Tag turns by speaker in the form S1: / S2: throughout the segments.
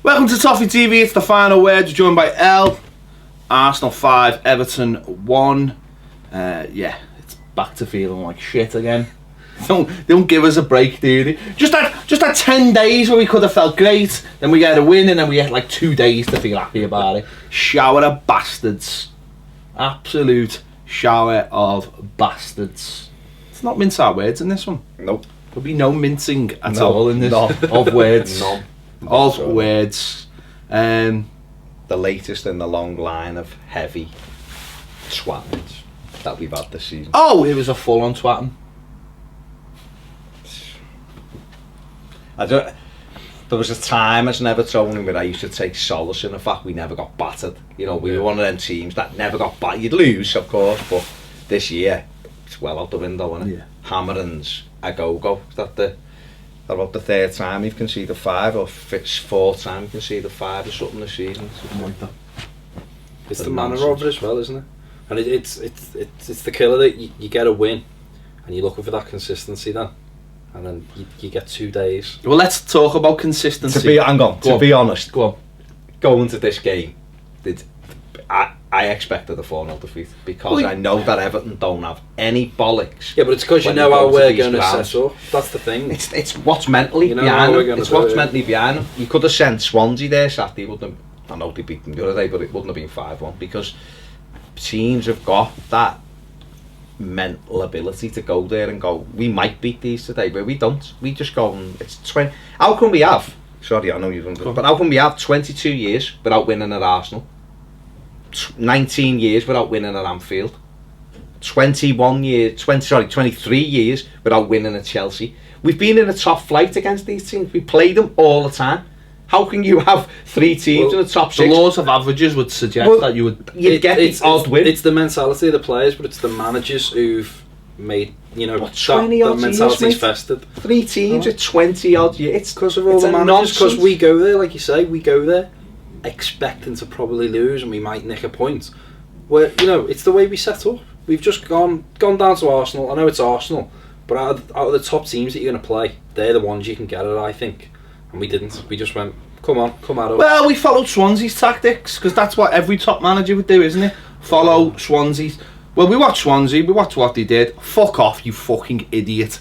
S1: Welcome to Toffee TV, it's the final word. We're joined by L. Arsenal 5, Everton 1. Yeah, it's back to feeling like shit again. They don't give us a break, do they? Just that 10 days where we could have felt great, then we get a win, and then we get like 2 days to feel happy about it. Shower of bastards. Absolute shower of bastards. It's not mince our words in this one.
S2: Nope.
S1: There'll be no mincing at all in this of words.
S2: None.
S1: Of words.
S2: The latest in the long line of heavy twattings that we've had this season.
S1: Oh, it was a full-on twatting.
S2: There was a time as an Evertonian where I used to take solace in the fact we never got battered. You know, we were one of them teams that never got battered. You'd lose, of course, but this year it's well out the window, isn't it? Yeah. Hammerings, a go-go. Is that about the third time you've conceded 5, or fourth time you've conceded 5 or something this season? Something like that.
S3: It's the manner of it as well, isn't it? And it's the killer that you get a win, and you're looking for that consistency then. And then you get 2 days.
S1: Well, let's talk about consistency.
S2: To be honest, going to this game, I expected a 4-0 defeat because I know that Everton don't have any bollocks.
S3: Yeah, but it's because you know how we're going to set up. That's the thing.
S2: It's what's mentally behind them. It's what's mentally behind them. You could have sent Swansea there Saturday. I know they beat them the other day, but it wouldn't have been 5-1 because teams have got that mental ability to go there and go, we might beat these today, but we don't. We just go and it's 20. How can we have? Sorry, I know you've done, but how can we have 22 years without winning at Arsenal? 19 years without winning at Anfield. 23 years without winning at Chelsea. We've been in a top flight against these teams. We play them all the time. How can you have 3 teams in the top 6?
S1: The laws of averages would suggest that you'd
S2: get the odd win.
S3: It's the mentality of the players, but it's the managers who've made,
S2: that
S3: mentality's festered.
S2: 3 teams at 20 odd years. It's
S3: because of all the managers. Because we go there, like you say, we go there expecting to probably lose, and we might nick a point. Where it's the way we set up. We've just gone down to Arsenal. I know it's Arsenal, but out of the top teams that you're going to play, they're the ones you can get at, I think. And we didn't. We just went, come at us.
S1: Well, we followed Swansea's tactics, because that's what every top manager would do, isn't it? Follow Swansea's. Well, we watched Swansea, we watched what they did. Fuck off, you fucking idiot.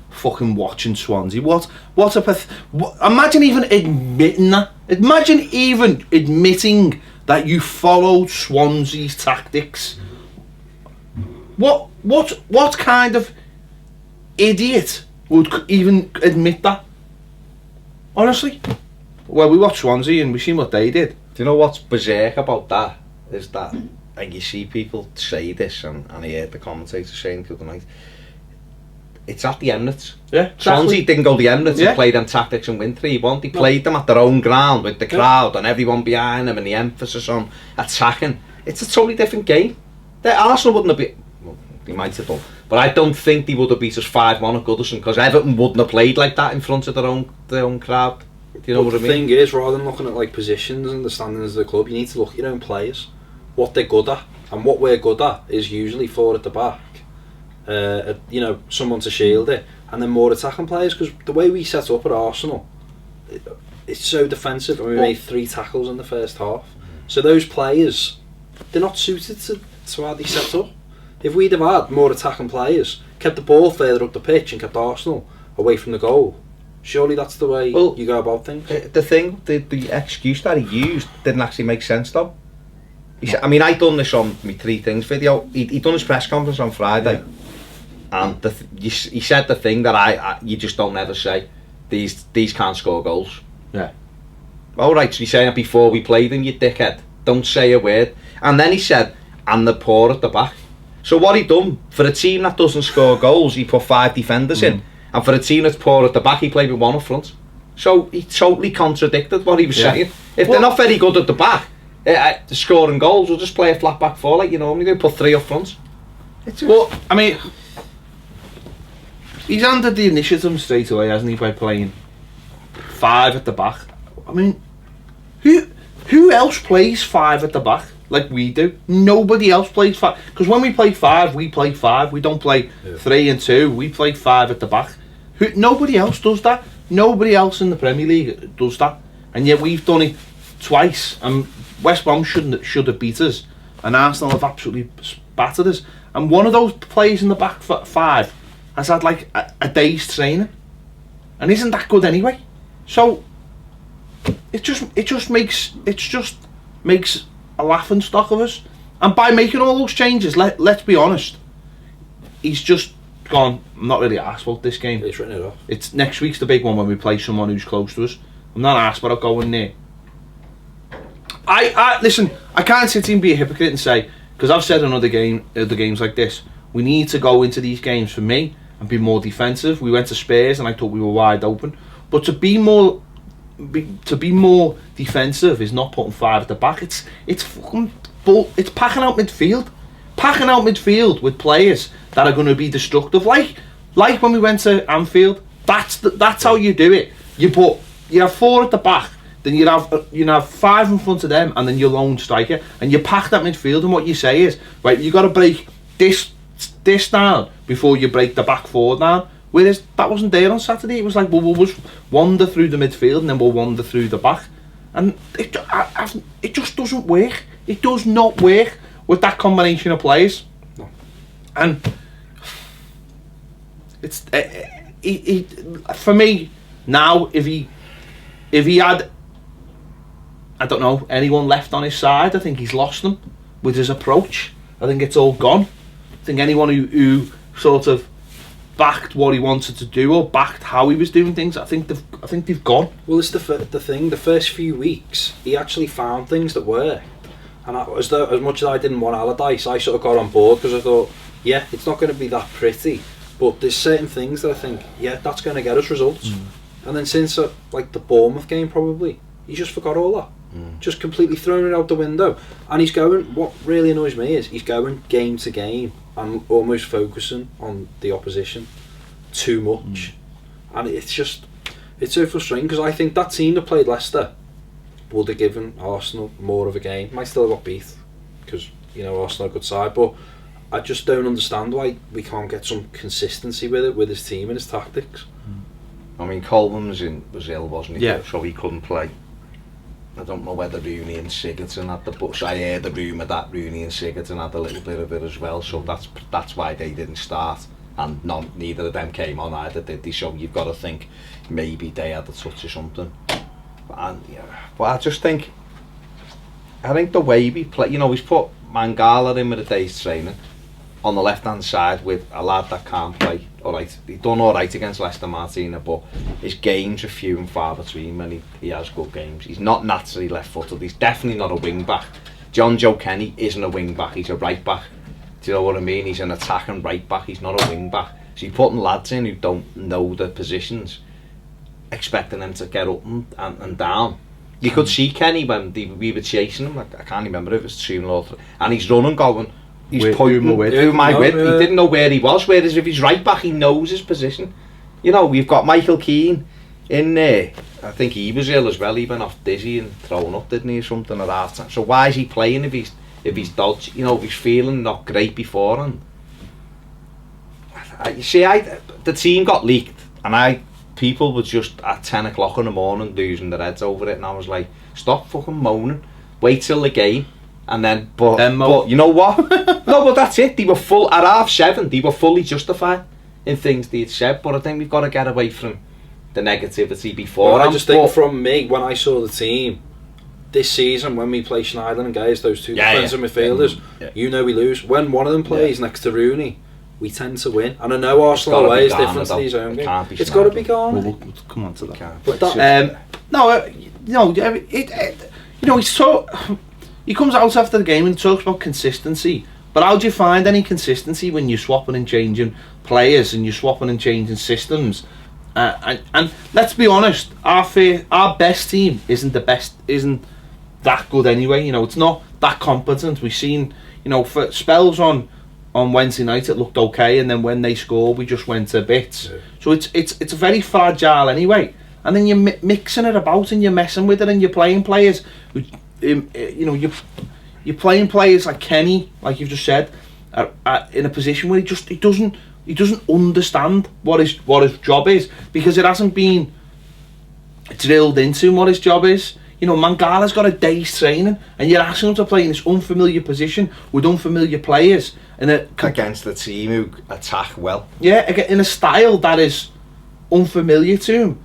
S1: Fucking watching Swansea. Imagine even admitting that. Imagine even admitting that you followed Swansea's tactics. What kind of idiot would even admit that? Honestly. Well, we watched Swansea and we seen what they did.
S2: Do you know what's berserk about that? Is that, and you see people say this, and I heard the commentator saying the other night, it's at the Emirates.
S1: Yeah, exactly.
S2: Swansea didn't go to the Emirates and play them tactics and win 3-1. They played them at their own ground with the crowd and everyone behind them and the emphasis on attacking. It's a totally different game. Arsenal wouldn't have been... Well, they might have done. But I don't think they would have beat us 5-1 at Goodison, because Everton wouldn't have played like that in front of their own crowd. Do you know what I mean?
S3: The thing is, rather than looking at like positions and the standings of the club, you need to look at your own players. What they're good at. And what we're good at is usually 4 at the back. Someone to shield it, and then more attacking players, because the way we set up at Arsenal, it's so defensive, and we made 3 tackles in the first half. So those players, they're not suited to how they set up. If we'd have had more attacking players, kept the ball further up the pitch and kept Arsenal away from the goal, surely that's the way you go about things.
S2: The excuse that he used didn't actually make sense though. He said, I done this on my 3 things video. He done his press conference on Friday. And he said the thing that you just don't ever say. These can't score goals.
S1: Yeah.
S2: Alright, so he's saying it before we play them, you dickhead. Don't say a word. And then he said, and they're poor at the back. So what he done, for a team that doesn't score goals, he put 5 defenders in. And for a team that's poor at the back, he played with 1 up front. So he totally contradicted what he was saying. If they're not very good at the back, scoring goals, we'll just play a flat back 4 like you normally do, put 3 up front.
S1: He's handed the initiative straight away, hasn't he, by playing 5 at the back. Who else plays 5 at the back like we do? Nobody else plays 5. Because when we play 5, we play 5. We don't play 3 and 2. We play 5 at the back. Nobody else does that. Nobody else in the Premier League does that. and yet we've done it twice. And West Brom should have beat us, and Arsenal have absolutely battered us. And one of those players in the back five has had like a day's training, and isn't that good anyway. So it just makes a laughing stock of us. And by making all those changes, let's be honest, he's just gone, I'm not really arsed about this game.
S3: He's written it off.
S1: It's next week's the big one when we play someone who's close to us. I'm not arsed about going there. I listen, I can't sit here and be a hypocrite and say, because I've said in other games like this, we need to go into these games, for me, and be more defensive. We went to Spurs and I thought we were wide open, but to be more defensive is not putting five at the back. It's fucking bull. It's packing out midfield with players that are going to be destructive. Like when we went to Anfield, that's how you do it. You have four at the back, then you have five in front of them, and then your lone striker, and you pack that midfield. And what you say is, right, you got to break this down before you break the back four down. Whereas that wasn't there on Saturday. It was like, well, we'll just wander through the midfield and then we'll wander through the back, and it just doesn't work. It does not work with that combination of players.
S3: No.
S1: And it's for me now. If he had, I don't know, anyone left on his side, I think he's lost them with his approach. I think it's all gone. I think anyone who sort of backed what he wanted to do or backed how he was doing things, I think they've gone.
S3: Well, it's the thing. The first few weeks, he actually found things that worked, and as much as I didn't want Allardyce, I sort of got on board because I thought, yeah, it's not going to be that pretty, but there's certain things that I think, yeah, that's going to get us results. And then since like the Bournemouth game, probably he just forgot all that. Just completely thrown it out the window. And he's going, what really annoys me is he's going game to game and almost focusing on the opposition too much. And it's so frustrating, because I think that team that played Leicester would have given Arsenal more of a game. Might still have got beat because, you know, Arsenal are a good side, but I just don't understand why we can't get some consistency with it, with his team and his tactics.
S2: I mean, Coleman was ill, wasn't he?
S1: Yeah.
S2: So he couldn't play. I don't know whether Rooney and Sigurdsson had the books. I heard the rumour that Rooney and Sigurdsson had a little bit of it as well, so that's why they didn't start, and neither of them came on either, did they? So you've got to think maybe they had a touch of something. But I just think, the way we play, you know, he's put Mangala in with a day's training on the left hand side with a lad that can't play. Alright, he done alright against Leicester, Martina, but his games are few and far between when he has good games. He's not naturally left footed. He's definitely not a wing back. John Joe Kenny isn't a wing back, he's a right back. Do you know what I mean? He's an attacking right back, he's not a wing back. So you're putting lads in who don't know the positions, expecting them to get up and down. You could see Kenny when we were chasing him, I can't remember if it was 2-0 or 3, and he's running going, he's pointing who am I with? He didn't know where he was, whereas if he's right back he knows his position. You know, we've got Michael Keane in there. I think he was ill as well, he went off dizzy and thrown up, didn't he, or something at half time. So why is he playing if he's dodgy, you know, if he's feeling not great beforehand? You see, the team got leaked and people were just at 10 o'clock in the morning losing their heads over it, and I was like, stop fucking moaning, wait till the game. And then, but you know what? No, but that's it. They were full at 7:30. They were fully justified in things they had said. But I think we've got to get away from the negativity before.
S3: Well, I just think from me, when I saw the team this season, when we play Schneiderlin and Guys, those two defensive midfielders, you know we lose. When one of them plays next to Rooney, we tend to win. And I know Arsenal away is different to these own game. It's got to be gone.
S1: We'll come on to that.
S3: But that
S1: he's so. He comes out after the game and talks about consistency. But how do you find any consistency when you're swapping and changing players and you're swapping and changing systems? And let's be honest, our best team isn't that good anyway. You know, it's not that competent. We've seen, you know, for spells on Wednesday night it looked okay, and then when they scored we just went to bits. Yeah. So it's very fragile anyway. And then you're mixing it about and you're messing with it, and you're playing players who, you know, you're playing players like Kenny, like you've just said, in a position where he doesn't understand what his job is, because it hasn't been drilled into him what his job is. You know, Mangala's got a day's training, and you're asking him to play in this unfamiliar position with unfamiliar players
S2: against the team who attack well.
S1: Yeah, in a style that is unfamiliar to him,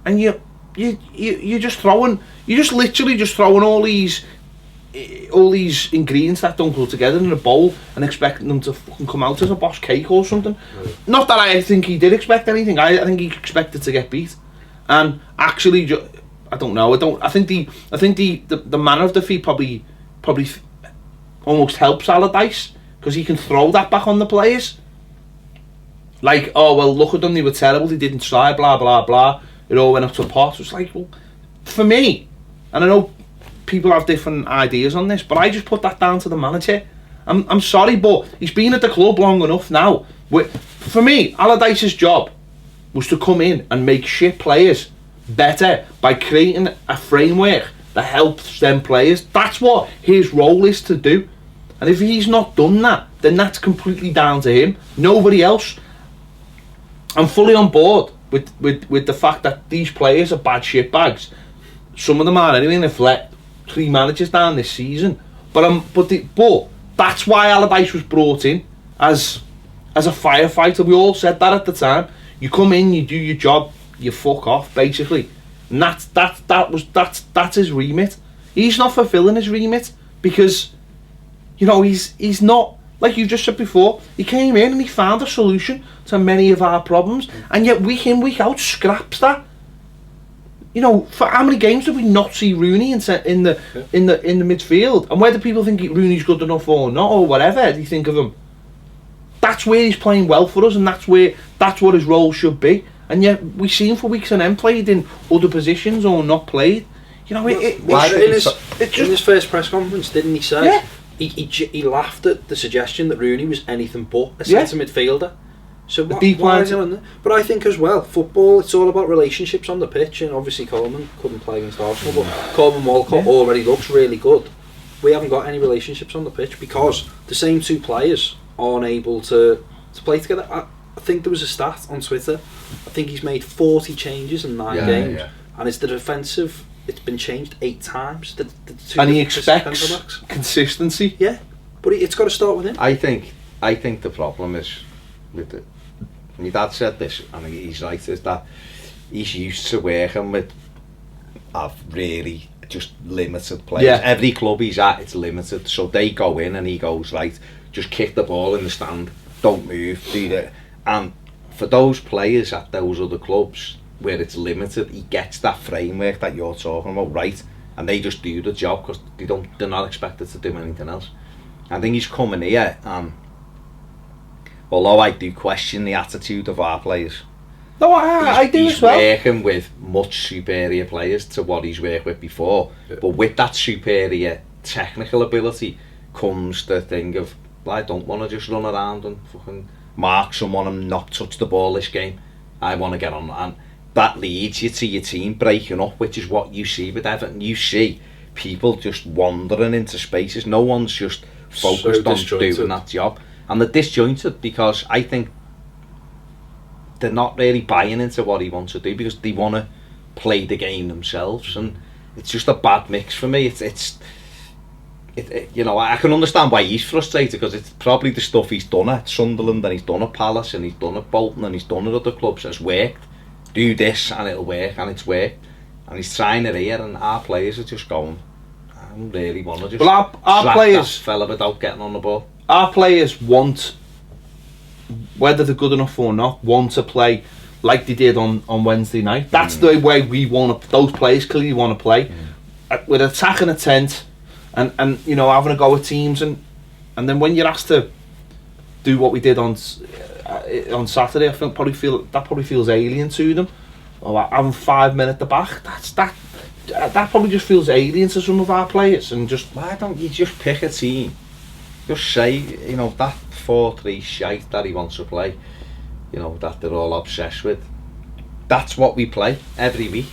S1: and you're literally just throwing all these ingredients that don't go together in a bowl and expecting them to fucking come out as a boss cake or something. Not that I think he did expect anything. I think he expected to get beat, and actually, I don't know. I think the manner of defeat probably almost helps Allardyce, because he can throw that back on the players. Like, oh well, look at them, they were terrible, they didn't try, blah blah blah. It all went up to pot. It's like, well, for me, and I know people have different ideas on this, but I just put that down to the manager. I'm sorry, but he's been at the club long enough now. For me, Allardyce's job was to come in and make shit players better by creating a framework that helps them players. That's what his role is to do. And if he's not done that, then that's completely down to him. Nobody else. I'm fully on board with the fact that these players are bad shit bags. Some of them are anyway, and they've let 3 managers down this season. But that's why Allardyce was brought in as a firefighter. We all said that at the time. You come in, you do your job, you fuck off, basically. And that's his remit. He's not fulfilling his remit because, you know, he's not, like you just said before, he came in and he found a solution to many of our problems, and yet week in, week out scraps that. You know, for how many games did we not see Rooney in the midfield? And whether people think Rooney's good enough or not, or whatever they think of him, that's where he's playing well for us, and that's what his role should be. And yet we see him for weeks on end played in other positions or not played. You know,
S3: in his first press conference, didn't he say? Yeah. He laughed at the suggestion that Rooney was anything but a centre midfielder. So why is he on there? But I think as well, football, it's all about relationships on the pitch, and obviously Coleman couldn't play against Arsenal, but Coleman Walcott already looks really good. We haven't got any relationships on the pitch because the same 2 players aren't able to play together. I think there was a stat on Twitter. I think he's made 40 changes in 9 games, and it's the defensive. It's been changed 8 times.
S1: And he expects consistency.
S3: Yeah, but it's got to start with him.
S2: I think the problem is with it. My dad said this, and he's right, is that he's used to working with really just limited players. Yeah. Every club he's at, it's limited, so they go in and he goes, right, just kick the ball in the stand, don't move, do that. And for those players at those other clubs where it's limited, he gets that framework that you're talking about, right, and they just do the job because they're not expected to do anything else. I think he's coming here, and although I do question the attitude of our players,
S1: no, I do as well.
S2: He's working with much superior players to what he's worked with before, but with that superior technical ability comes the thing of, I don't want to just run around and fucking mark someone and not touch the ball this game. I want to get on, and that leads you to your team breaking up, which is what you see with Everton. You see people just wandering into spaces. No one's just focused on doing that job, and they're disjointed because I think they're not really buying into what he wants to do because they want to play the game themselves, and it's just a bad mix for me. It's you know, I can understand why he's frustrated because it's probably the stuff he's done at Sunderland and he's done at Palace and he's done at Bolton and he's done at other clubs has worked. Do this and it'll work, and it's worked, and he's trying it here, and our players are just going, I don't really want to just
S1: our players,
S2: that fella without getting on the ball.
S1: Our players want, whether they're good enough or not, want to play like they did on Wednesday night. That's the way we want to. Those players clearly want to play with attacking a tent and you know, having a go at teams, and then when you're asked to do what we did on Saturday, I think probably feels alien to them. Or having 5 men at the back, that probably just feels alien to some of our players. And just,
S2: why don't you just pick a team? Just say, you know, that 4-3 shite that he wants to play, you know, that they're all obsessed with. That's what we play every week,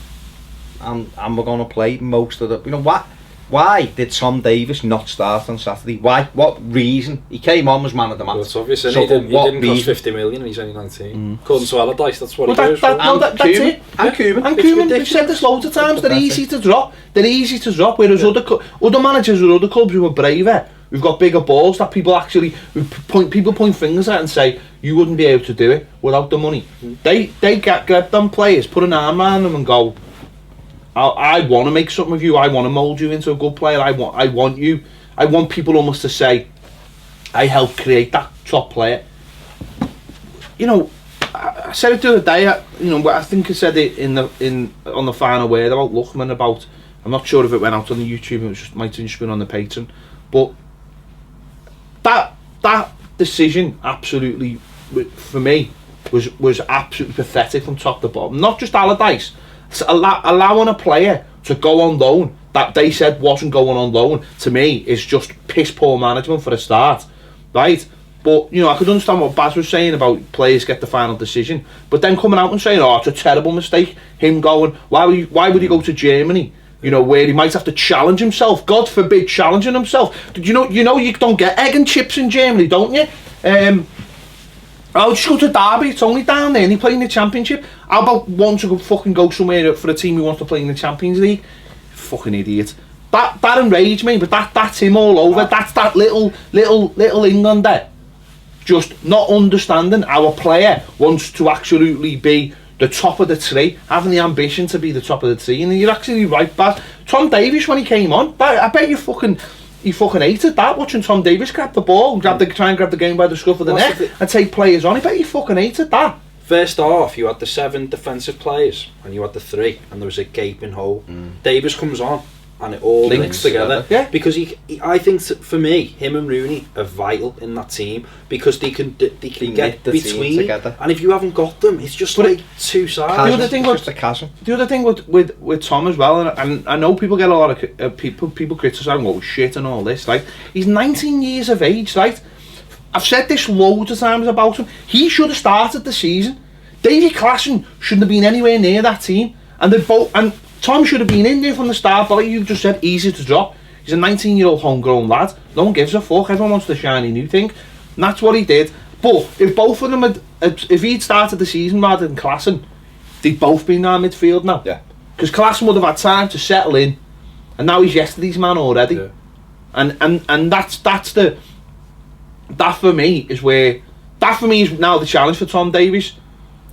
S2: and we're going to play most of the. You know what? Why did Tom Davies not start on Saturday? Why? What reason? He came on, was man of the match.
S3: Well, it's obvious, and he didn't cost 50 million and he's only 19. According to Allardyce, that's what he goes for.
S1: That's it.
S2: And Koeman.
S1: And Koeman, we've said this loads of times, they're easy to drop. They're easy to drop, whereas other managers with other clubs who are braver, who've got bigger balls, that people actually, people point fingers at and say, you wouldn't be able to do it without the money. They grab them players, put an arm around them and go, I want to make something of you. I want to mould you into a good player. I want you. I want people almost to say, I helped create that top player. You know, I said it the other day. I think I said it on the final word about Luckman. About, I'm not sure if it went out on the YouTube. It might have just been on the Patreon. But that decision, absolutely, for me, was absolutely pathetic from top to bottom. Not just Allardyce. Allowing a player to go on loan that they said wasn't going on loan, to me, is just piss poor management for a start, right? But I could understand what Baz was saying about players get the final decision, but then coming out and saying, oh, it's a terrible mistake, him going, why would he go to Germany, where he might have to challenge himself, God forbid challenging himself. Did you know you don't get egg and chips in Germany, don't you? I'll just go to Derby, it's only down there and he playing the Championship. How about one to fucking go somewhere for a team who wants to play in the Champions League? Fucking idiot. That enraged me, but that's him all over. That's that little Englander just not understanding how a player wants to absolutely be the top of the tree, having the ambition to be the top of the tree. And you're actually right, Baz. Tom Davies, when he came on, I bet you he fucking hated that, watching Tom Davies grab the ball, try and grab the game by the scruff of the neck and take players on. I bet he fucking hated that.
S3: First half, you had the 7 defensive players and you had the 3, and there was a gaping hole. Davies comes on and it all links together.
S1: Yeah.
S3: Because I think for me, him and Rooney are vital in that team, because they can get between together. And if you haven't got them, it's just two sides.
S2: The other thing just a chasm.
S1: The other thing with Tom as well, and I know people get a lot of people criticise, oh shit and all this. Like, he's 19 years of age, right? I've said this loads of times about him. He should have started the season. Davy Klassen shouldn't have been anywhere near that team, and Tom should have been in there from the start, but like you just said, easy to drop. He's a 19-year-old homegrown lad. No one gives a fuck. Everyone wants the shiny new thing. And that's what he did. But if both of them if he'd started the season rather than Klassen, they'd both been in our midfield now.
S2: Yeah.
S1: Because Klassen would have had time to settle in, and now he's yesterday's man already.
S3: Yeah.
S1: And that's that for me is now the challenge for Tom Davies.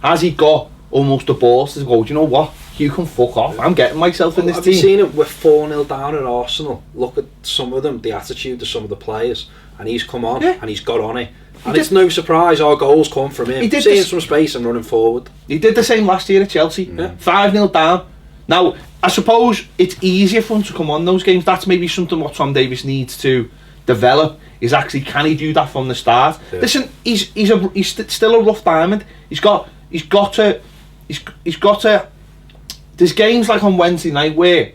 S1: Has he got almost the balls to go, do you know what? You can fuck off. I'm getting myself in this team.
S3: Have you seen it? We're 4-0 down at Arsenal. Look at some of them, the attitude of some of the players, and he's come on and he's got on it. And it's no surprise our goals come from him. Seeing some space and running forward.
S1: He did the same last year at Chelsea. 5-0 down. Now, I suppose it's easier for him to come on those games. That's maybe something what Tom Davies needs to develop. Is actually, can he do that from the start? Yeah. Listen, he's still a rough diamond. He's got to. There's games like on Wednesday night where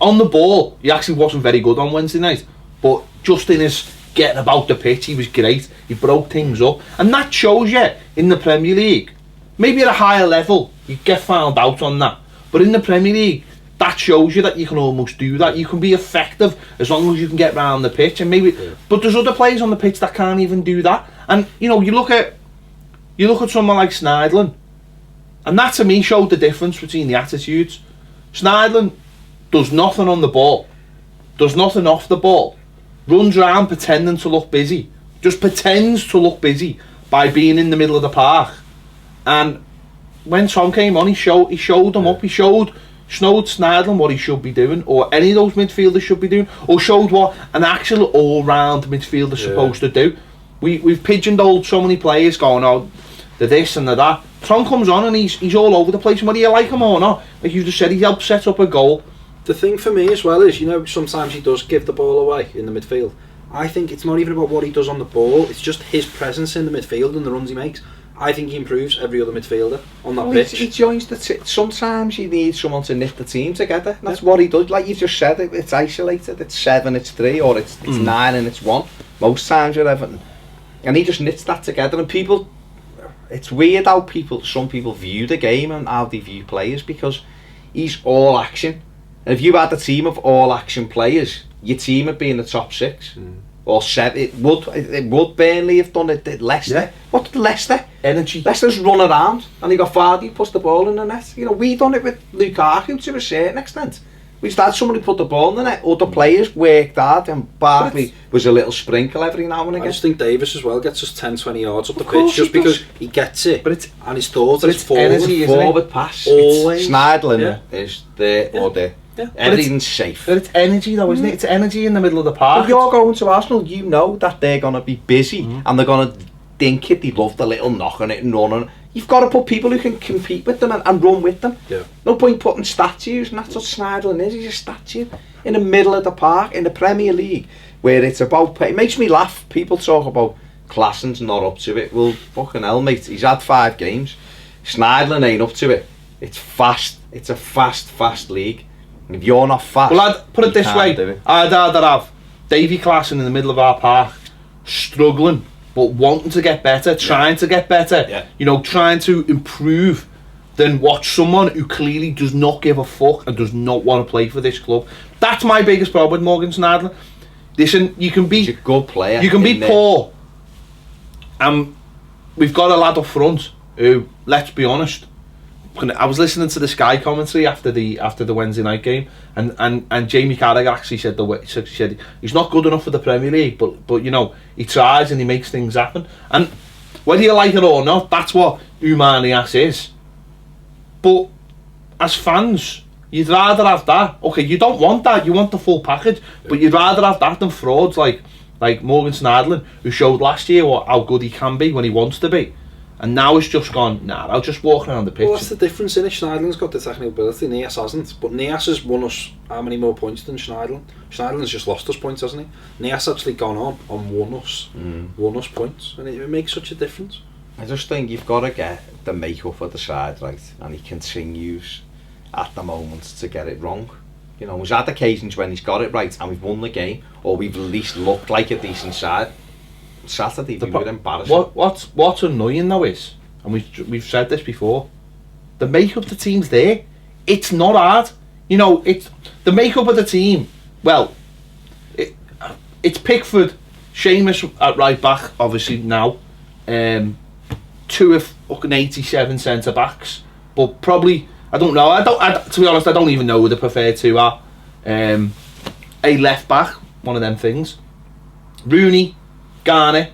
S1: on the ball he actually wasn't very good on Wednesday night, but just in his getting about the pitch he was great. He broke things up, and that shows you in the Premier League. Maybe at a higher level you get found out on that, but in the Premier League that shows you that you can almost do that. You can be effective as long as you can get round the pitch, and but there's other players on the pitch that can't even do that. And you look at someone like Schneiderlin, and that to me showed the difference between the attitudes. Schneiderlin does nothing on the ball, does nothing off the ball, runs around pretending to look busy, just pretends to look busy by being in the middle of the park. And when Tom came on, he showed them up. He showed Schneiderlin what he should be doing, or any of those midfielders should be doing, or showed what an actual all-round midfielder's supposed to do. We've pigeonholed so many players going, oh, the this and the that. Tom comes on and he's all over the place, and whether you like him or not, like you just said, he helped set up a goal.
S3: The thing for me as well is, sometimes he does give the ball away in the midfield. I think it's not even about what he does on the ball, it's just his presence in the midfield and the runs he makes. I think he improves every other midfielder on that pitch.
S2: He joins the sometimes you need someone to knit the team together. That's what he does. Like you just said, it's isolated. It's 7, it's 3, or it's 9 and it's 1. Most times you're Everton, and he just knits that together. And people, it's weird how some people view the game and how they view players, because he's all action. And if you had a team of all-action players, your team would be in the top 6 or 7. It would Burnley have done it. Leicester.
S1: Yeah.
S2: What did Leicester?
S1: Energy.
S2: Leicester's run around and he got Vardy, puts the ball in the net. You know, we done it with Lukaku to a certain extent. We just had somebody put the ball in the net. Other players worked hard, and Barkley was a little sprinkle every now and again.
S3: I just think Davies as well gets us 10-20 yards up the pitch just because he gets it.
S1: But it's
S3: and his thought is
S2: forward pass.
S3: Always.
S2: Schneidlin is there or there.
S3: Yeah.
S2: Everything's safe.
S1: But it's energy though, isn't it? It's energy in the middle of the park.
S2: If you're going to Arsenal, you know that they're going to be busy and they're going to dink it. They love the little knock on it and run on it. You've got to put people who can compete with them and run with them.
S3: Yeah.
S2: No point putting statues, and that's what Schneidlin is. He's a statue in the middle of the park in the Premier League, where it's about. It makes me laugh. People talk about Klaasen's not up to it. Well, fucking hell, mate. He's had 5 games. Schneidlin ain't up to it. It's fast. It's a fast league. And if you're not fast,
S1: well, I'd put it this way. I'd rather have Davy Klaasen in the middle of our park, struggling, but wanting to get better, trying to get better, you know, trying to improve, than watch someone who clearly does not give a fuck and does not want to play for this club. That's my biggest problem with Morgan Schneidlin. Listen, you can be
S2: he's a good player.
S1: You can be poor. We've got a lad up front who, let's be honest, I was listening to the Sky commentary after the Wednesday night game, and Jamie Carragher actually said he's not good enough for the Premier League, but you know, he tries and he makes things happen. And whether you like it or not, that's what Oumar Niasse is. But as fans, you'd rather have that. Okay, you don't want that, you want the full package, but you'd rather have that than frauds like Morgan Schneidlin, who showed last year how good he can be when he wants to be. And now it's just gone, I'll just walk around the pitch.
S3: Well, that's the difference in it. Schneidlin's got the technical ability, Niasse hasn't. But Niasse has won us how many more points than Schneidlin? Schneidlin's just lost us points, hasn't he? Niasse actually gone on and won us points. And it makes such a difference.
S2: I just think you've got to get the makeup of the side right, and he continues at the moment to get it wrong. You know, we've had occasions when he's got it right and we've won the game, or we've at least looked like a decent side. Saturday we were embarrassing.
S1: What's annoying though is, and we've said this before, the makeup of the team's there. It's not hard. You know, it's the makeup of the team. Well, it's Pickford, Seamus at right back, obviously now. 2 of fucking 87 centre backs, but probably I don't know. To be honest, I don't even know who the preferred 2 are. A left back, one of them things. Rooney, Garner,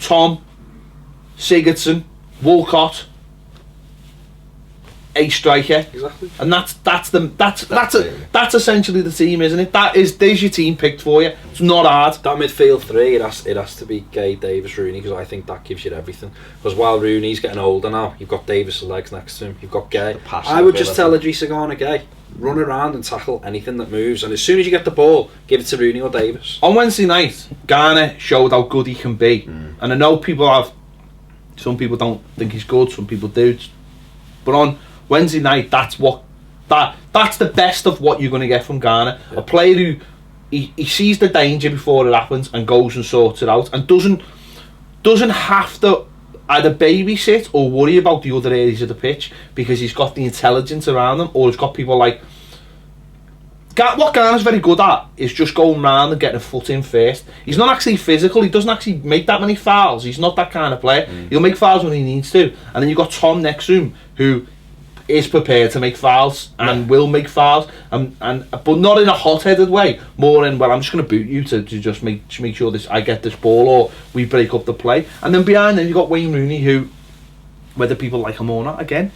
S1: Tom, Sigurdsson, Walcott, a striker.
S3: Exactly.
S1: And that's essentially the team, isn't it? There's your team picked for you. It's not hard.
S3: That midfield 3, it has to be Gay, Davies, Rooney, because I think that gives you everything. Because while Rooney's getting older now, you've got Davies' legs next to him, you've got Gay. I would just tell Idrissa Gana Gay, run around and tackle anything that moves, and as soon as you get the ball, give it to Rooney or Davies.
S1: On Wednesday night, Garner showed how good he can be, and I know some people don't think he's good, some people do, but on Wednesday night, that's the best of what you're going to get from Garner. A player who he sees the danger before it happens and goes and sorts it out, and doesn't have to either babysit or worry about the other areas of the pitch, because he's got the intelligence around him, or he's got people like... What Garner's very good at is just going round and getting a foot in first. He's not actually physical, he doesn't actually make that many fouls, he's not that kind of player. He'll make fouls when he needs to, and then you've got Tom next to him, who is prepared to make fouls and will make fouls, but not in a hot-headed way, more in, well, I'm just going to boot you to just make sure I get this ball, or we break up the play. And then behind them you've got Wayne Rooney, who, whether people like him or not, again,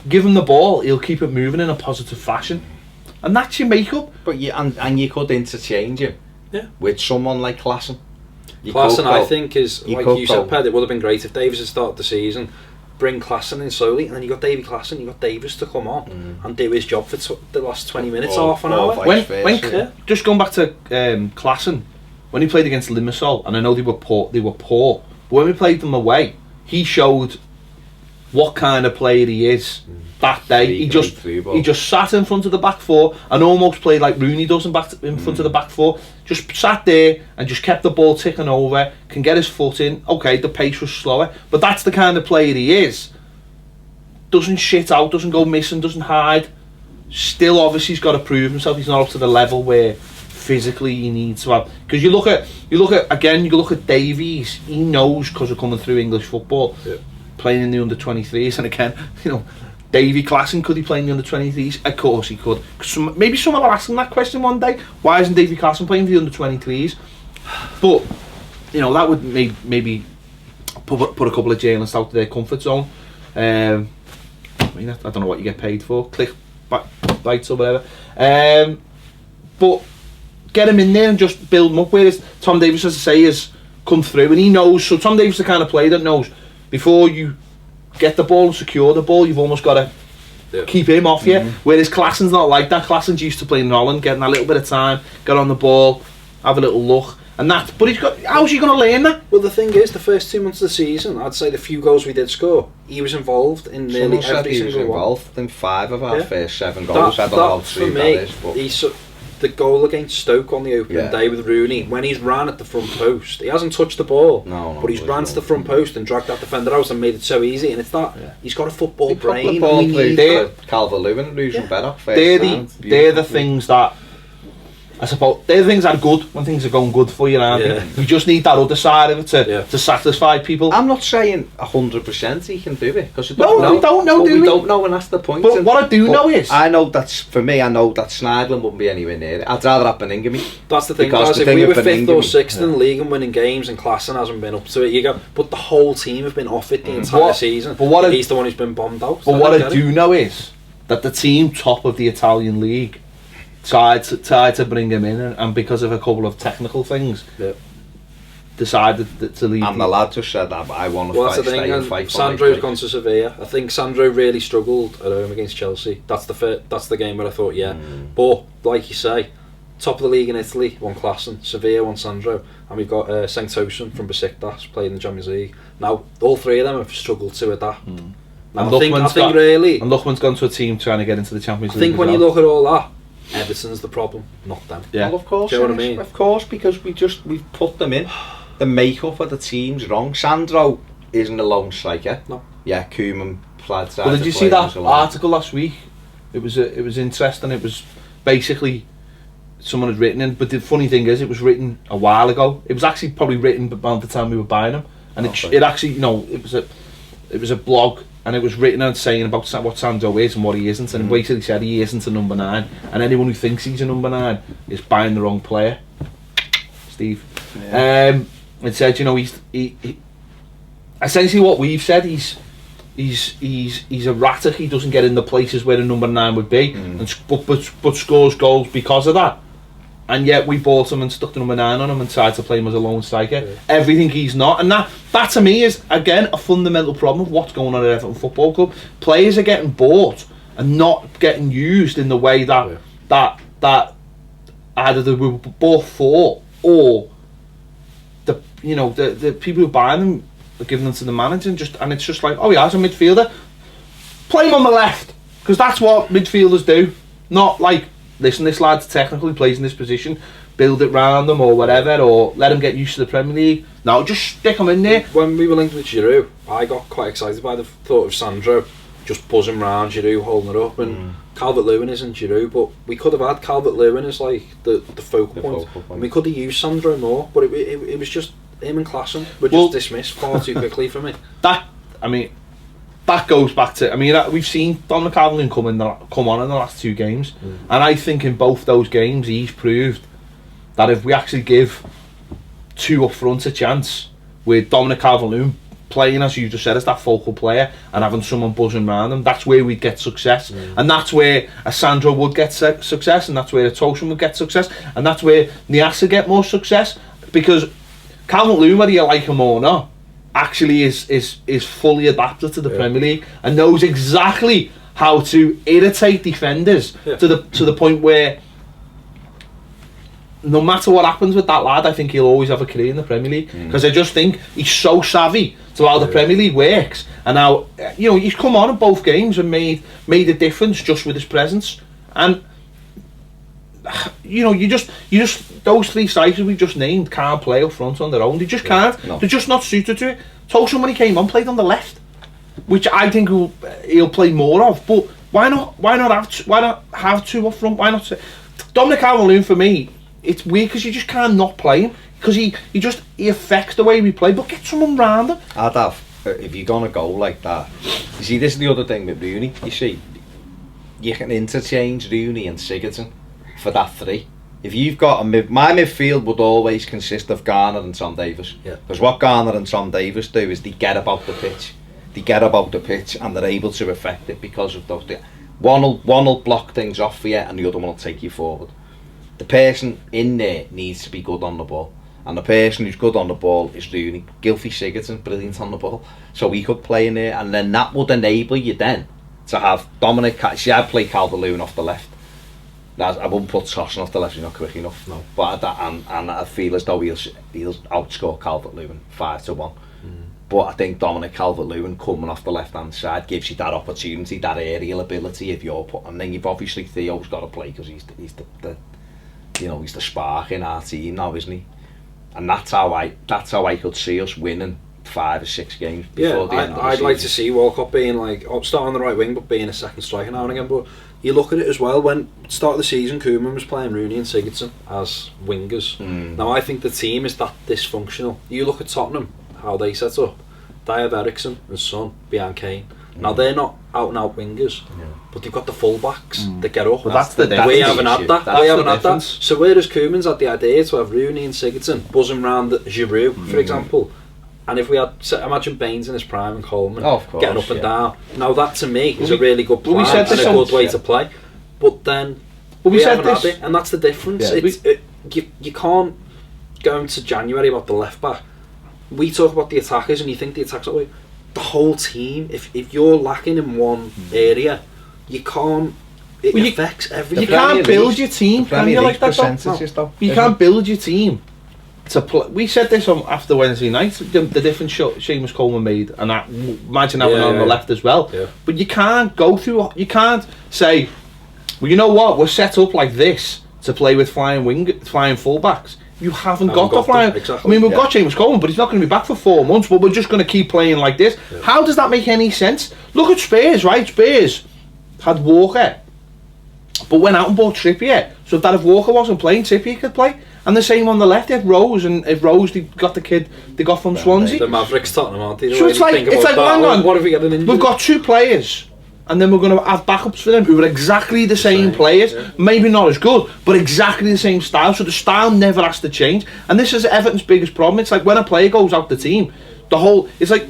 S1: give him the ball, he'll keep it moving in a positive fashion, and that's your makeup.
S2: But and you could interchange him with someone like Klaasen.
S3: Klaasen, I think, is, like you said, Ped, it would have been great if Davies had started the season, bring Klaasen in slowly, and then you got Davy Klaasen, you got Davies to come on and do his job for the last 20 minutes, half an hour.
S1: Just going back to Klaasen, when he played against Limassol, and I know they were poor, but when we played them away, he showed what kind of player he is. That day, he just sat in front of the back 4 and almost played like Rooney does in front of the back 4. Just sat there and just kept the ball ticking over, can get his foot in. Okay, the pace was slower, but that's the kind of player he is. Doesn't shit out, doesn't go missing, doesn't hide. still obviously he's got to prove himself. He's not up to the level where physically he needs to have. Because you look at Davies. He knows, because of coming through English football, playing in the under-23s, and again, Davy Klassen, could he play in the under-23s? Of course he could. Maybe someone will ask him that question one day. Why isn't Davy Klassen playing for the under-23s? But that would maybe put a couple of journalists out of their comfort zone. I don't know what you get paid for, click bites or whatever. But get him in there and just build him up. Whereas Tom Davies, as I say, has come through and he knows. So Tom Davies is the kind of player that knows before you get the ball and secure the ball, you've almost got to keep him off you. Whereas Klassen's not like that. Klassen's used to playing in Holland, getting a little bit of time, get on the ball, have a little look. And that, but how's he going to learn that?
S3: Well, the thing is, the first 2 months of the season, I'd say the few goals we did score, he was involved in nearly every single one.
S2: Involved in 5 of our first 7 goals. I don't know how true that is, but
S3: the goal against Stoke on the opening day with Rooney, when he's ran at the front post, he hasn't touched the ball, but he's ran to the front post and dragged that defender out and made it so easy. And it's that he's got a football brain.
S2: Calvert-Lewin and Ruben Berg.
S1: They're the things that, I suppose, they're the things that are good when things are going good for you, aren't they? You just need that other side of it to satisfy people.
S2: I'm not saying 100% he can do it, because we
S1: don't know,
S2: and that's the point.
S1: But what I do know is,
S2: I know that Snidland wouldn't be anywhere near it. I'd rather have Beningame.
S3: That's the thing, guys. If we were 5th or 6th in the league and winning games, and Klassen hasn't been up to it, you go, but the whole team have been off it the entire season. But he's the one who's been bombed out.
S1: But what I do know is that the team top of the Italian league tried to bring him in, and because of a couple of technical things, decided to leave.
S2: And the lad just said that I want to fight.
S3: Sandro's gone to Sevilla. I think Sandro really struggled at home against Chelsea. That's the game where I thought, But like you say, top of the league in Italy, one Klassen, Sevilla, one Sandro, and we've got Saint-Ocean from Besiktas playing in the Champions League. Now all 3 of them have struggled to adapt.
S1: And
S3: I think really,
S1: and Luckman's gone to a team trying to get into the Champions League.
S3: I think when you look at all that, Everton's the problem, not them.
S2: Yeah, well, of course.
S3: Do you know what I mean?
S2: Of course, because we've put them in. The makeup of the team's wrong. Sandro isn't a lone striker. No. Yeah, Koeman played.
S1: Well, did you see that article last week? It was interesting. It was basically someone had written it, but the funny thing is, it was written a while ago. It was actually probably written about the time we were buying them, and it actually it was a blog. And it was written out saying about what Sandro is and what he isn't, and basically said he isn't a number 9, and anyone who thinks he's a number 9 is buying the wrong player. Steve. It said, he essentially what we've said, he's erratic. He doesn't get in the places where a number 9 would be, but scores goals because of that. And yet we bought him and stuck the number 9 on him and tried to play him as a lone striker. Everything he's not, and that to me is again a fundamental problem of what's going on at Everton Football Club. Players are getting bought and not getting used in the way that either they were bought for, or the people who buy them are giving them to the manager, and it's just like, oh yeah, as a midfielder, play him on the left, because that's what midfielders do. Not like, listen, this lad's technically plays in this position, build it round them or whatever, or let him get used to the Premier League. No, just stick him in there.
S3: When we were linked with Giroud, I got quite excited by the thought of Sandro just buzzing round Giroud, holding it up, and Calvert-Lewin isn't Giroud, but we could have had Calvert-Lewin as like the focal point, and we could have used Sandro more, but it was just him and Klassen were just dismissed far too quickly for me.
S1: That goes back to, we've seen Dominic Calvert-Lewin come on in the last 2 games, and I think in both those games he's proved that if we actually give 2 up front a chance, with Dominic Calvert-Lewin playing, as you just said, as that focal player and having someone buzzing around them, that's where we'd get success. And that's where a Sandro would get success, and that's where a Tosun would get success, and that's where Niasa get more success, because Calvert-Lewin, whether you like him or not, actually is fully adapted to the Premier League and knows exactly how to irritate defenders to the point where no matter what happens with that lad, I think he'll always have a career in the Premier League, because I just think he's so savvy to how the Premier League works, and now he's come on in both games and made a difference just with his presence. And you just those 3 strikers we just named can't play up front on their own. They just can't. No. They're just not suited to it. Tosun, when he came on, played on the left, which I think he'll play more of, but Why not have two up front? Why not? Dominic Calvert-Lewin for me, it's weird because you just can't not play him because he affects the way we play. But get someone round him.
S2: I'd have, if you're gonna go like that. You see, this is the other thing with Rooney. You see, you can interchange Rooney and Sigurdsson for that 3. If you've got my midfield would always consist of Garner and Tom Davies. Because what Garner and Tom Davies do is they get about the pitch. They get about the pitch and they're able to affect it because of those. One will block things off for you and the other one will take you forward. The person in there needs to be good on the ball. And the person who's good on the ball is Rooney. Gylfi Sigurdsson, brilliant on the ball. So he could play in there, and then that would enable you then to have Dominic. See, I'd play Calvert-Lewin off the left. I wouldn't put Toffee off the left, he's not quick enough. No. But and I feel as though he'll outscore Calvert-Lewin 5-1. But I think Dominic Calvert-Lewin coming off the left-hand side gives you that opportunity, that aerial ability if you're put. And then you've obviously Theo's got to play because he's the spark in our team now, isn't he? And that's how I could see us winning 5 or 6 games before the end of the season.
S3: I'd like to see Walcott being starting on the right wing but being a second striker now and again. But you look at it as well, when start of the season Koeman was playing Rooney and Sigurdsson as wingers. Now I think the team is that dysfunctional. You look at Tottenham, how they set up. They have Eriksen and Son behind Kane. Now they're not out and out wingers, but they've got the full-backs that get up.
S1: But that's the difference.
S3: We haven't had that. We haven't had that. So whereas Koeman's had the idea to have Rooney and Sigurdsson buzzing round Giroud, for example, and if we had, imagine Baines in his prime and Coleman getting up and down. Now that to me is a really good plan and a good way to play. But then we haven't had it, and that's the difference. You can't go into January about the left back. We talk about the attackers and you think the attackers are the whole team. If you're lacking in one area, you can't. It affects everything.
S1: You can't build your team. Can you like that? No. You can't build your team to play. We said this after Wednesday night. The difference Seamus Coleman made, and that imagine having on the left as well. Yeah. But you can't go through. You can't say, well, you know what? We're set up like this to play with flying fullbacks. You haven't got the flying. Exactly. I mean, we've got Seamus Coleman, but he's not going to be back for 4 months. But we're just going to keep playing like this. Yeah. How does that make any sense? Look at Spurs, right? Spurs had Walker, but went out and bought Trippier. So that if Walker wasn't playing, Trippier could play. And the same on the left, they had Rose, and if Rose, they got the kid they got from Swansea.
S3: The Mavericks Tottenham, aren't they?
S1: So it's like hang on.
S3: What if we get an injury?
S1: We've got 2 players. And then we're going to have backups for them who are exactly the same players, maybe not as good, but exactly the same style. So the style never has to change. And this is Everton's biggest problem. It's like when a player goes out the team, it's like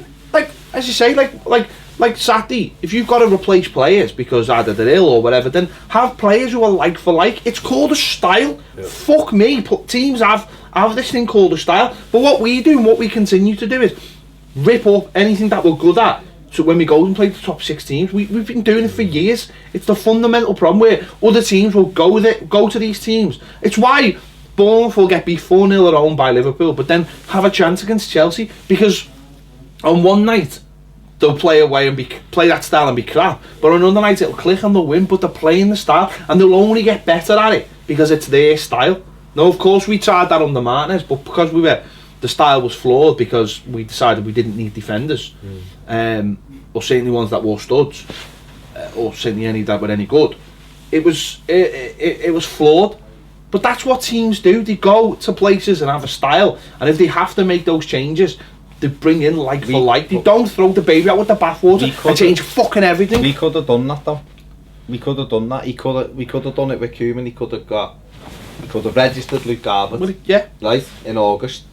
S1: as you say, like Saturday, if you've got to replace players because either they're ill or whatever, then have players who are like for like. It's called a style. Yeah. Fuck me. Teams have this thing called a style. But what we do and what we continue to do is rip up anything that we're good at. So when we go and play the top 6 teams, we've been doing it for years. It's the fundamental problem where other teams will go to these teams. It's why Bournemouth will get beat 4-0 at home by Liverpool, but then have a chance against Chelsea, because on one night they'll play away and play that style and be crap, but on another night it'll click and they'll win, but they're playing the style and they'll only get better at it because it's their style. Now, of course, we tried that under Martinez, but because the style was flawed because we decided we didn't need defenders, or certainly ones that wore studs, or certainly any that were any good. It was flawed, but that's what teams do. They go to places and have a style, and if they have to make those changes, they bring in for like. They don't throw the baby out with the bathwater and change fucking everything.
S2: We could have done that though. We could have done that. We could have done it with Koeman. He could have registered Luke Garbutt. Right, in August.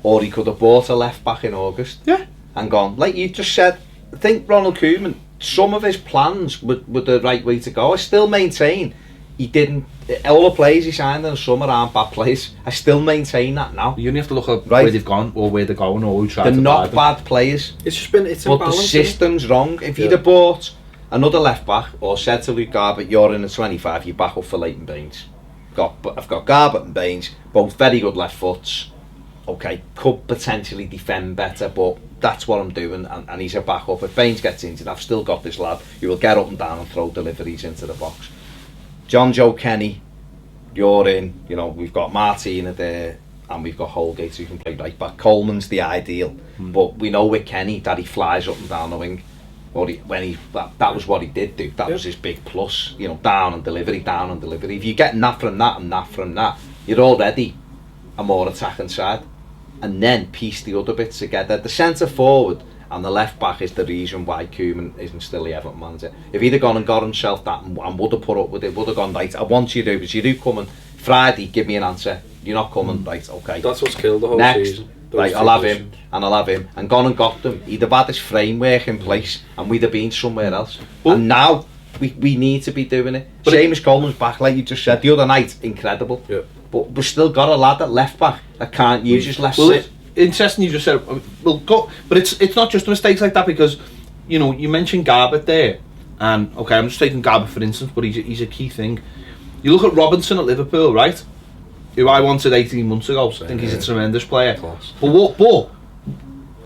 S2: Or he could have bought a left back in August. Yeah. And gone, like you just said, I think Ronald Koeman, some of his plans were the right way to go. I still maintain he didn't. All the players he signed in the summer aren't bad players. I still maintain that now.
S1: You only have to look at where they've gone or where they're going or who tried to buy them.
S2: They're not bad players.
S3: It's just been, but
S2: the system's wrong. If you'd have bought another left back or said to Luke Garbutt, you're in the 25, you back up for Leighton Baines. I've got Garbutt and Baines, both very good left foots. Okay, could potentially defend better, but that's what I'm doing, and he's a backup. If Baines gets injured, I've still got this lad who will get up and down and throw deliveries into the box. John Joe Kenny, you're in. You know, we've got Martina there, and we've got Holgate who can play right back. Coleman's the ideal, but we know with Kenny that he flies up and down the wing. or that was what he did do. That was his big plus. You know, down and delivery. If you're getting that from that and that from that, you're already a more attacking side. And then piece the other bits together. The centre forward and the left back is the reason why Koeman isn't still the Everton manager. If he'd have gone and got himself that and would have put up with it, would have gone, right, I want you to, but you do coming Friday, give me an answer. You're not coming, right, okay.
S3: That's what's killed the whole season.
S2: Right, I'll have him, and I'll have him, and gone and got them. He'd have had this framework in place, and we'd have been somewhere else. Well, and now, we need to be doing it. Seamus Coleman's back, like you just said, the other night, incredible. Yeah. But we've still got a lad at left back that can't use his left foot.
S1: Interesting you just said, but it's not just mistakes like that, because, you know, you mentioned Garbutt there, and, okay, I'm just taking Garbutt for instance, but he's a key thing. You look at Robinson at Liverpool, right? Who I wanted 18 months ago. I think he's a tremendous player. But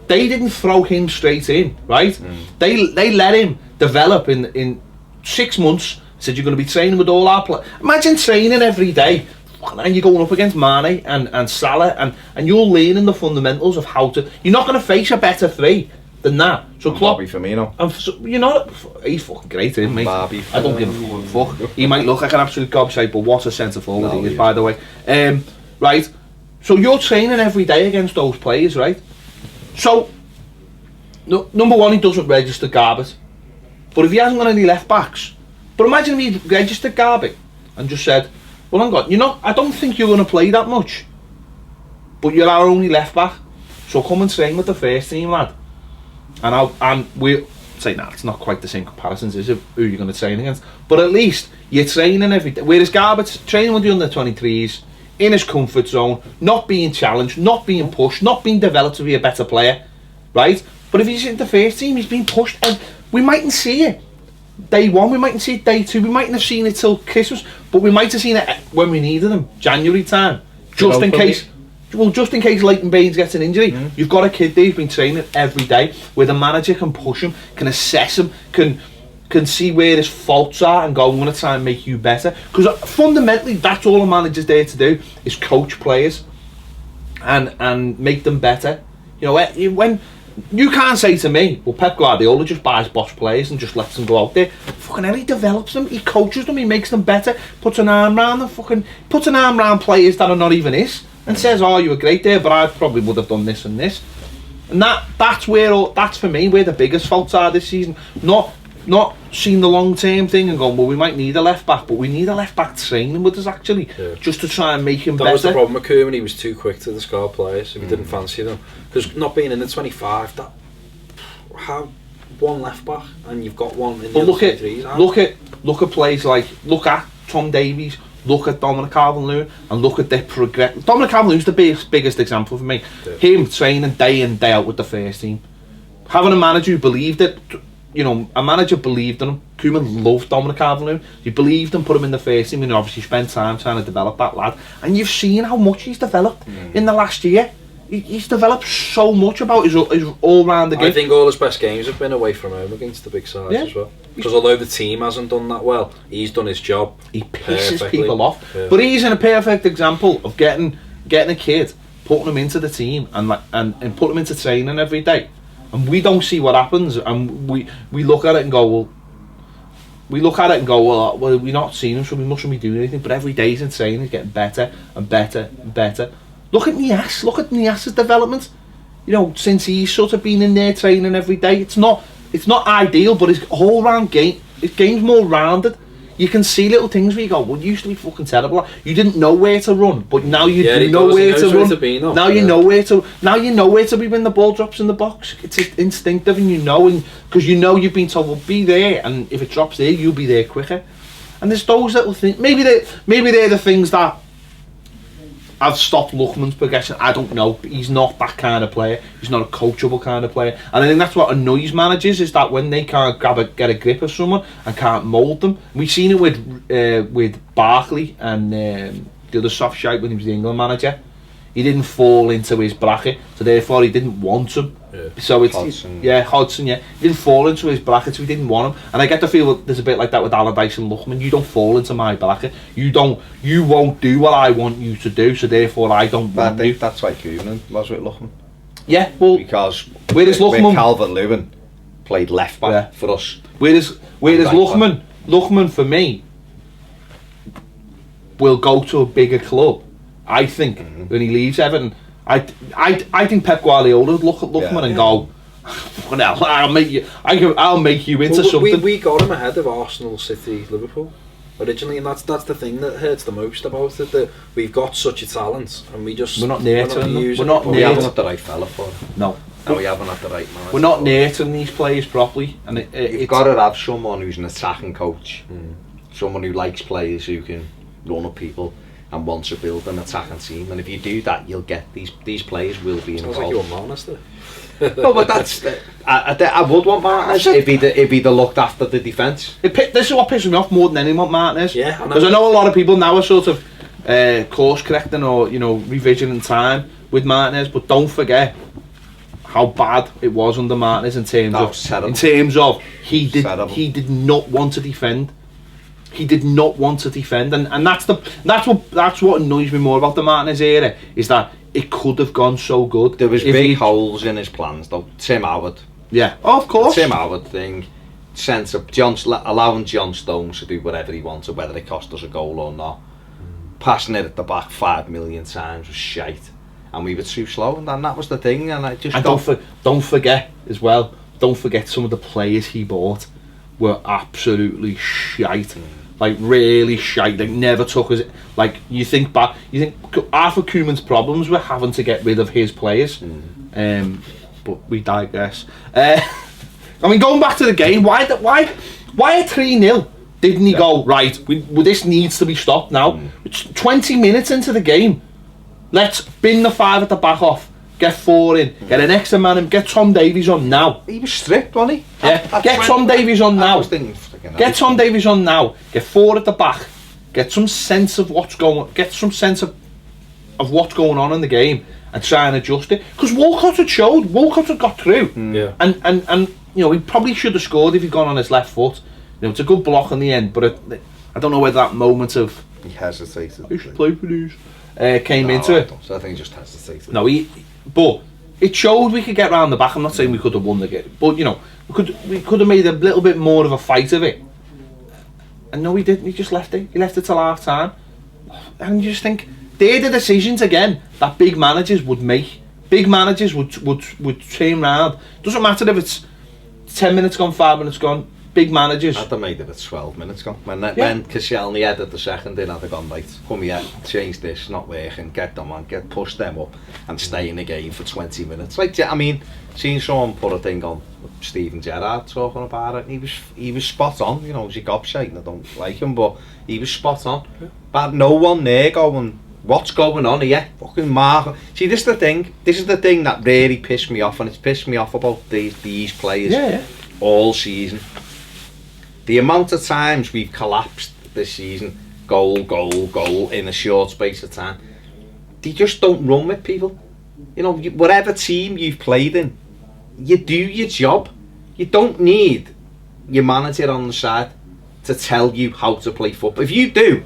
S1: they didn't throw him straight in, right? They let him develop in 6 months. Said, you're going to be training with all our players. Imagine training every day, and you're going up against Mane and Salah, and you're learning the fundamentals of how to. You're not going to face a better three than that. So Klopp,
S2: Bobby Firmino.
S1: You know, he's fucking great, isn't he, mate? I don't give a fuck. He might look like an absolute gobshite, but what a centre forward he is, by the way. Right. So you're training every day against those players, right? So, number one, he doesn't register Garbutt. But if he hasn't got any left backs, but imagine if he registered Garbutt and just said, well, hang on, I don't think you're going to play that much, but you're our only left back, so come and train with the first team, lad. And we'll say, nah, it's not quite the same comparisons, is it, who you're going to train against? But at least you're training every day. Whereas Garbutt's training with the under-23s, in his comfort zone, not being challenged, not being pushed, not being developed to be a better player, right? But if he's in the first team, he's being pushed, and we mightn't see it day one, we mightn't see it day two, we mightn't have seen it till Christmas, but we might have seen it when we needed him, January time, just in case. Well, just in case Leighton Baines gets an injury, you've got a kid there who's been training every day, where the manager can push him, can assess him, can see where his faults are and go, I'm going to try and make you better. Because fundamentally, that's all a manager's there to do, is coach players and make them better. You know, when you can't say to me, well, Pep Guardiola just buys boss players and just lets them go out there. Fucking hell, he develops them, he coaches them, he makes them better, puts an arm around them, puts an arm around players that are not even his, and says, oh, you were great there, but I probably would have done this and this. And that's for me where the biggest faults are this season. Not seeing the long term thing and going, well, we might need a left back, but we need a left back training with us actually, just to try and make him better.
S3: That was the problem with Koeman, he was too quick to discard players if he didn't fancy them. Because not being in the 25, how one left back and you've got one in the
S1: look at players like, look at Tom Davies, look at Dominic Calvert-Lewin, and look at their progress. Dominic Calvert-Lewin's the biggest example for me. Him training day in, day out with the first team. Having a manager who believed it, you know, a manager believed in him. Koeman loved Dominic Calvert-Lewin. He believed him, put him in the first team, and obviously spent time trying to develop that lad. And you've seen how much he's developed in the last year. He's developed so much about his all-round game.
S3: I think all his best games have been away from home against the big sides as well. Because although the team hasn't done that well, he's done his job.
S1: He pisses people off. Yeah. But he's in a perfect example of getting a kid, putting him into the team, and putting him into training every day. And we don't see what happens, and we look at it and go, well, we're not seeing him, so we mustn't be doing anything. But every day he's in training, he's getting better and better and better. Look at Nias's development. You know, since he's sort of been in there training every day, it's not ideal, but his whole round game, his game's more rounded. You can see little things where you go, well, you used to be fucking terrible. You didn't know where to run, but now you know where to run. Now you know where to be when the ball drops in the box. It's instinctive, and because you know you've been told, well, be there, and if it drops there, you'll be there quicker. And there's those little things. Maybe they're the things that I've stopped Lookman's progression. I don't know. He's not that kind of player. He's not a coachable kind of player. And I think that's what annoys managers, is that when they can't get a grip of someone and can't mould them. We've seen it with Barkley and the other soft shite when he was the England manager. He didn't fall into his bracket, so therefore he didn't want him. Yeah. So it's Hodgson. He didn't fall into his bracket, so he didn't want him. And I get the feel that there's a bit like that with Allardyce and Lookman. You don't fall into my bracket. You won't do what I want you to do, so therefore I don't want you.
S2: That's why Koeman was with Lookman.
S1: Yeah, well,
S2: because
S1: with Calvert-Lewin,
S2: played left back for us.
S1: Whereas Lookman for me will go to a bigger club. I think when he leaves Everton, I think Pep Guardiola would look at Lookman and go, "Fucking hell, I'll make you into something."
S3: We got him ahead of Arsenal, City, Liverpool originally, and that's the thing that hurts the most about it, that we've got such a talent and we're not near to them.
S2: We haven't had the right fella for it.
S1: No,
S2: we haven't had the right man.
S1: We're not near to these players properly, and
S2: you've got to have someone who's an attacking coach, someone who likes players who can run at people and wants to build an attacking team. And if you do that, you'll get these players will be involved.
S3: Sounds like you're Martinez there.
S2: No, but that's I would want Martinez if he'd looked after the defence.
S1: This is what pisses me off more than anyone, Martinez.
S3: Yeah,
S1: because I know a lot of people now are sort of course correcting or revisioning time with Martinez, but don't forget how bad it was under Martinez in terms of he did not want to defend. He did not want to defend, and that's what annoys me more about the Martinez era, is that it could have gone so good.
S2: There was big holes in his plans though. Tim Howard.
S1: Yeah, of course.
S2: The Tim Howard thing, sense of allowing John Stones to do whatever he wanted, whether it cost us a goal or not. Passing it at the back 5 million times was shite, and we were too slow, and that was the thing. And I just
S1: don't forget as well. Don't forget some of the players he bought were absolutely shite. Like really shite. Like never took us. Like you think Arthur Koeman's problems were having to get rid of his players. But we digress. I mean, going back to the game, why at 3-0 didn't he go right? This needs to be stopped now. It's 20 minutes into the game. Let's bin the 5 at the back off. Get 4 in. Get an extra man in. Get Tom Davies on now.
S2: He was stripped, wasn't he?
S1: Yeah. Get Tom Davies on now. Get Tom Davies on now. Get 4 at the back. Get some sense of what's going. Get some sense of what's going on in the game and try and adjust it. Because Walcott had got through.
S3: Yeah.
S1: And he probably should have scored if he'd gone on his left foot. It's a good block in the end, but I don't know whether that moment of
S2: he hesitated.
S1: He should play for these. Came into it.
S2: So I think he just hesitated.
S1: No, but it showed we could get round the back. I'm not saying we could have won the game, but we could have made a little bit more of a fight of it. And no, he didn't. He just left it. He left it till half time. And you just think they're the decisions again that big managers would make. Big managers would turn round. Doesn't matter if it's 10 minutes gone, 5 minutes gone. Big managers.
S2: I'd have made it at 12 minutes gone. When Koscielny headed the second in, I'd have gone, right, come here, change this, not working, get them on, push them up and stay in the game for 20 minutes. Like, I mean, seeing someone put a thing on, Steven Gerrard talking about it, and he was spot on. He's a gobshite and I don't like him, but he was spot on. Yeah. But no one there going, what's going on here? Fucking Mark. See, this is the thing that really pissed me off, and it's pissed me off about these players all season. The amount of times we've collapsed this season, goal in a short space of time, they just don't run with people. Whatever team you've played in, you do your job. You don't need your manager on the side to tell you how to play football. If you do,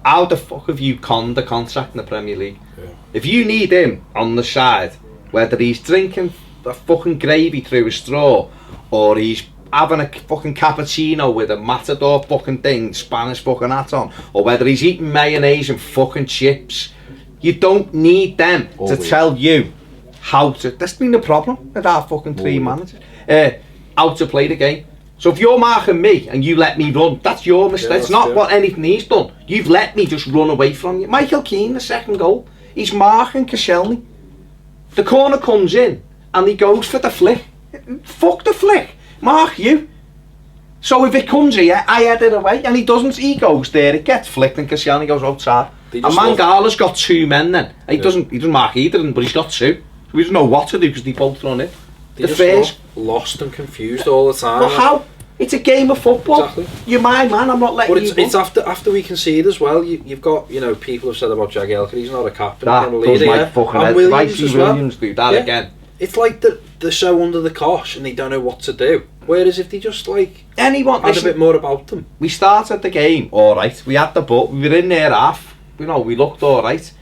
S2: how the fuck have you conned the contract in the Premier League? Yeah. If you need him on the side, whether he's drinking a fucking gravy through a straw or he's having a fucking cappuccino with a matador fucking thing, Spanish fucking hat on, or whether he's eating mayonnaise and fucking chips, you don't need them to tell you how to. That's been the problem with our fucking three managers. How to play the game. So if you're marking me and you let me run, that's your mistake. It's not what anything he's done. You've let me just run away from you. Michael Keane, the second goal, he's marking Koscielny. The corner comes in and he goes for the flick. Fuck the flick. Mark you. So if it comes here, I head it away, and he doesn't. He goes there, it gets flicked, and Koscielny goes outside. And Mangala's got 2 men then. He doesn't mark either, but he's got 2. So we don't know what to do because they both run it.
S3: The first lost and confused all the time.
S2: Well, how? It's a game of football. Exactly. You're my man. I'm not letting you.
S3: But it's after we concede as well. You've got people have said about Jagielka, he's not a captain,
S2: that
S3: not a leader.
S2: And Williams do that again.
S3: It's like they're so under the cosh and they don't know what to do. Whereas if they just had a bit more about them.
S2: We started the game all right. We had the ball. We were in there half. We looked all right.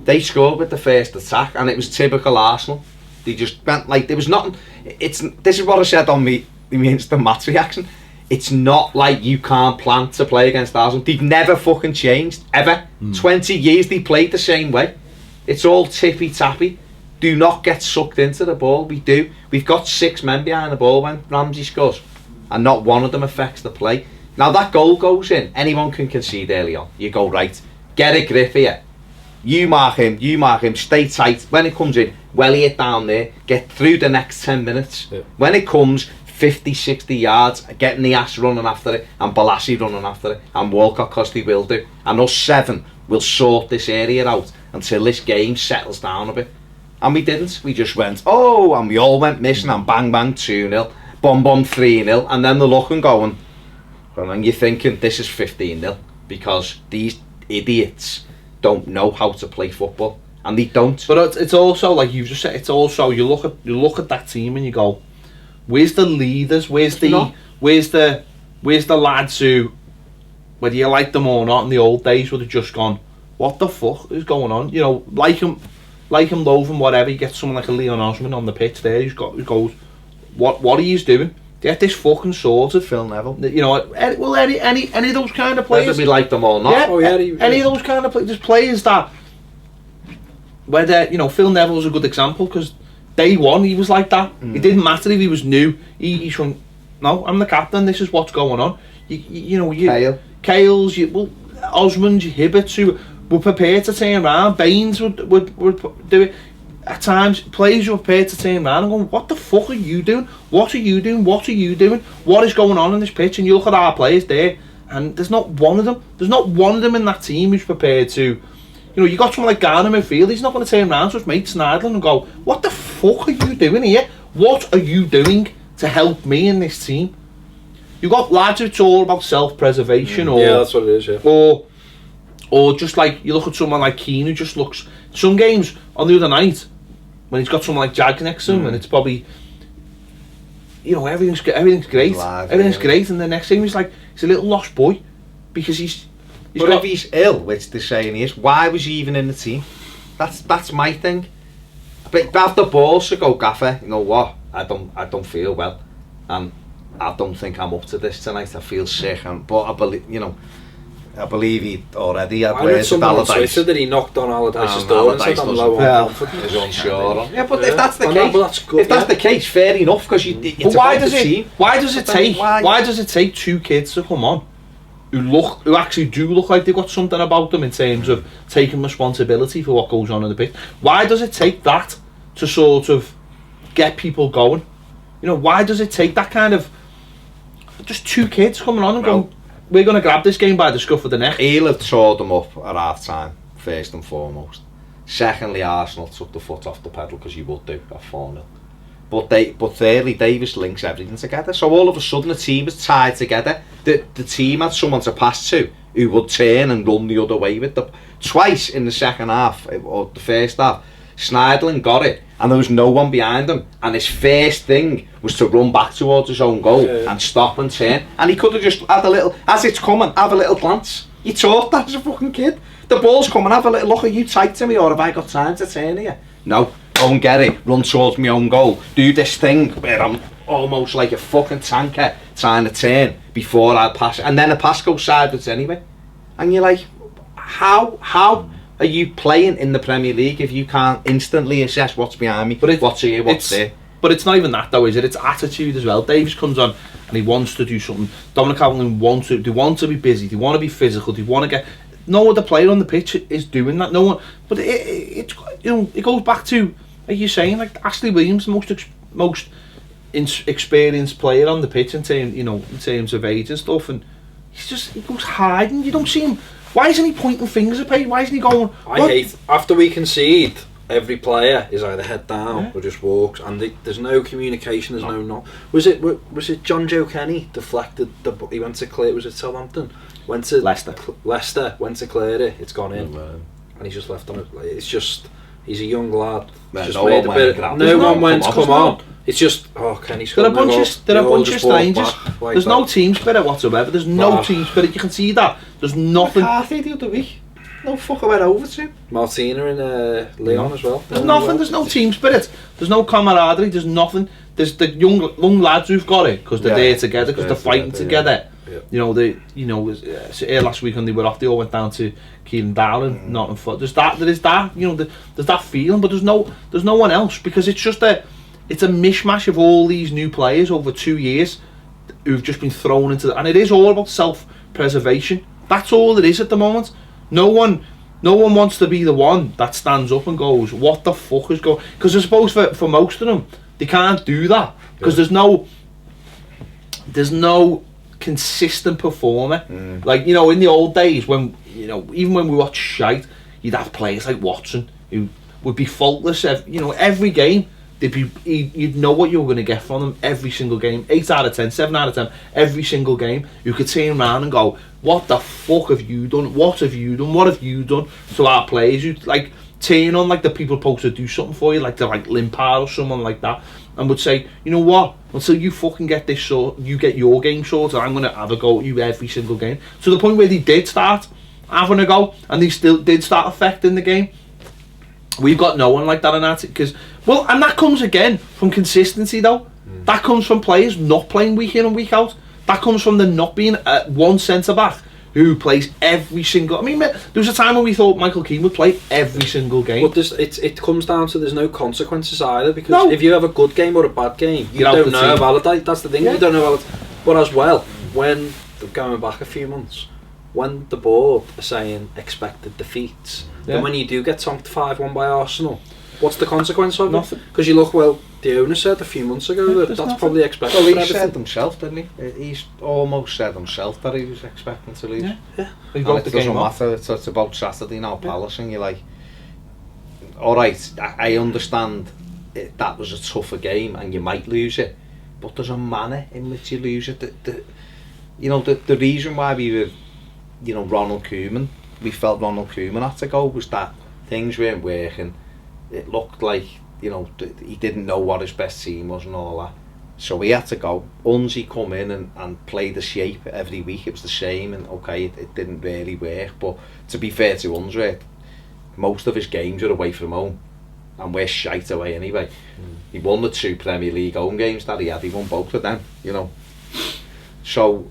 S2: They scored with the first attack, and it was typical Arsenal. They just went like there was nothing. This is what I said on me the instant match reaction. It's not like you can't plan to play against Arsenal. They've never fucking changed, ever. 20 years they played the same way. It's all tippy-tappy. Do not get sucked into the ball. We do. We've got 6 men behind the ball when Ramsey scores, and not one of them affects the play. Now that goal goes in, anyone can concede early on. You go, right, get a grip here. You mark him, stay tight. When it comes in, welly it down there, get through the next 10 minutes. Yeah. When it comes 50, 60 yards, getting the ass running after it, and Balassi running after it, and Walcott, because they will do. And us 7 will sort this area out until this game settles down a bit. And we didn't. We just went, oh, and we all went missing, and bang, bang, 2-0, bomb, 3-0, and then they're looking going, and you're thinking, this is 15-0, because these idiots don't know how to play football, and they don't.
S1: But it's also, like you've just said, it's also, you look at that team and you go, where's the leaders? Where's the lads who, whether you like them or not, in the old days would have just gone, what the fuck is going on? You know, like him, loathe him, whatever. You get someone like a Leon Osman on the pitch there who goes, what are you doing? Get this fucking sorted.
S2: Phil Neville.
S1: You know, any of those kind of players.
S2: Whether we like them or not.
S1: Yeah, any of those kind of players. There's players that, whether, you know, Phil Neville's a good example, because day one he was like that. It didn't matter if he was new. He's from, no, I'm the captain, this is what's going on. You know, Kales, Osmond, Hibberts, who were prepared to turn around. Baines would do it. At times, players were prepared to turn around and go, what the fuck are you doing? What are you doing? What are you doing? What is going on in this pitch? And you look at our players there, and there's not one of them. There's not one of them in that team who's prepared to, you know, you got someone like Garner midfield, he's not going to turn around to his mate Snidland and go, what the fuck are you doing here? What are you doing to help me in this team? You got lads who's all about self-preservation, or
S3: yeah, that's what it is, yeah.
S1: Or just like, you look at someone like Keane who just looks, some games on the other night, when he's got someone like Jag next to him, and it's probably, you know, everything's great, everything's great, and the next thing he's like, he's a little lost boy, because he's
S2: but if he's ill, which they're saying he is, why was he even in the team? That's my thing. But have the balls to go, Gaffer, you know what, I don't feel well, and I don't think I'm up to this tonight, I feel sick, but I believe, you know, I believe he already had players at Allardyce.
S3: That he knocked on Allardyce's door and said, I'm low on confidence.
S2: He's unsure. Yeah, but if that's the case, that's the case, fair enough, because it's
S1: why does it take 2 kids to come on who actually do look like they've got something about them in terms of taking responsibility for what goes on in the pitch? Why does it take that to sort of get people going? You know, why does it take that kind of, just 2 kids coming on and going, we're going to grab this game by the scruff of the neck?
S2: He'll have tore them up at half time, first and foremost. Secondly, Arsenal took the foot off the pedal, because you would do at 4-0. But thirdly, Davies links everything together. So all of a sudden the team is tied together. The team had someone to pass to who would turn and run the other way with them. Twice in the second half, or the first half, Schneiderlin got it, and there was no one behind him, and his first thing was to run back towards his own goal and stop and turn, and he could have just had a little, as it's coming, have a little glance. You taught that as a fucking kid. The ball's coming, have a little look, are you tight to me, or have I got time to turn here? No, go and get it, run towards my own goal, do this thing where I'm almost like a fucking tanker trying to turn before I pass, and then the pass goes sideways anyway, and you're like, how are you playing in the Premier League if you can't instantly assess what's behind me, what's here, what's there?
S1: But it's not even that though, is it? It's attitude as well. Davies comes on and he wants to do something. Dominic Calvin wants to. They want to be busy. They want to be physical. They want to get. No other player on the pitch is doing that. No one. But it you know, it goes back to, like you're saying, like Ashley Williams, the most experienced player on the pitch in terms of age and stuff, and he goes hiding. You don't see him. Why isn't he pointing fingers at people? Why isn't he going?
S3: I hate, after we concede, every player is either head down or just walks, and there's no communication. There's no. Was it John Joe Kenny deflected he went to clear? Was it Southampton? Went to Leicester went to clear it. It's gone in, and he's just left on it. It's just, he's a young lad.
S2: No one
S3: went to come on. It's just, Kenny's
S1: there are a bunch of strangers. There's no team spirit whatsoever. There's no team spirit. You can see that. There's nothing.
S2: McCarthy the other week. No fucker went over to him.
S3: Martina and Leon as well.
S1: There's nothing. There's no team spirit. There's no camaraderie. There's nothing. there's the young lads who've got it because they're there together, because they're fighting together.
S3: Yeah.
S1: You know, here last week when they were off, they all went down to Keelan Darlin, Nottingham Forest. There is that, you know, there's that feeling, but there's no one else, because it's just it's a mishmash of all these new players over 2 years who've just been thrown into and it is all about self-preservation. That's all it is at the moment. No one wants to be the one that stands up and goes, what the fuck is going, because I suppose for most of them they can't do that because there's no consistent performer. Like, you know, in the old days when, you know, even when we watched shite, you'd have players like Watson who would be faultless every game. You'd know what you were going to get from them every single game. 8 out of 10, 7 out of 10 every single game. You could turn around and go, what the fuck have you done? What have you done? What have you done to our players? You like turn on like the people supposed to do something for you, like the Limpar or someone like that, and would say, you know what, until you fucking get this you get your game sorted, I'm going to have a go at you every single game. To the point where they did start having a go, and they still did start affecting the game. We've got no one like that in our team, because, well, and that comes again from consistency though. That comes from players not playing week in and week out. That comes from there not being one centre back who plays every single. I mean, there was a time when we thought Michael Keane would play every single game.
S3: But it comes down to there's no consequences either, because if you have a good game or a bad game, you don't know how validate. That's the thing. You don't know validate. But as well, when going back a few months, when the board are saying expected defeats, then when you do get tonked 5-1 by Arsenal, what's the consequence of it? Because you look, well, the owner said a few months ago that that's nothing. Probably expected.
S2: Well, he said himself, didn't he? He's almost said himself that he was expecting to lose.
S1: Yeah.
S2: He wrote the game off. It's about Saturday now, Palace, and you're like, all right, I understand that was a tougher game and you might lose it, but there's a manner in which you lose it. The reason why we were, Ronald Koeman, we felt Ronald Koeman had to go, was that things weren't working. It looked like, he didn't know what his best team was and all that. So he had to go. Unzi come in and play the shape every week. It was the same, and okay, it didn't really work. But to be fair to Unzi, most of his games were away from home, and we're shite away anyway. He won the 2 Premier League home games that he had. He won both of them, So,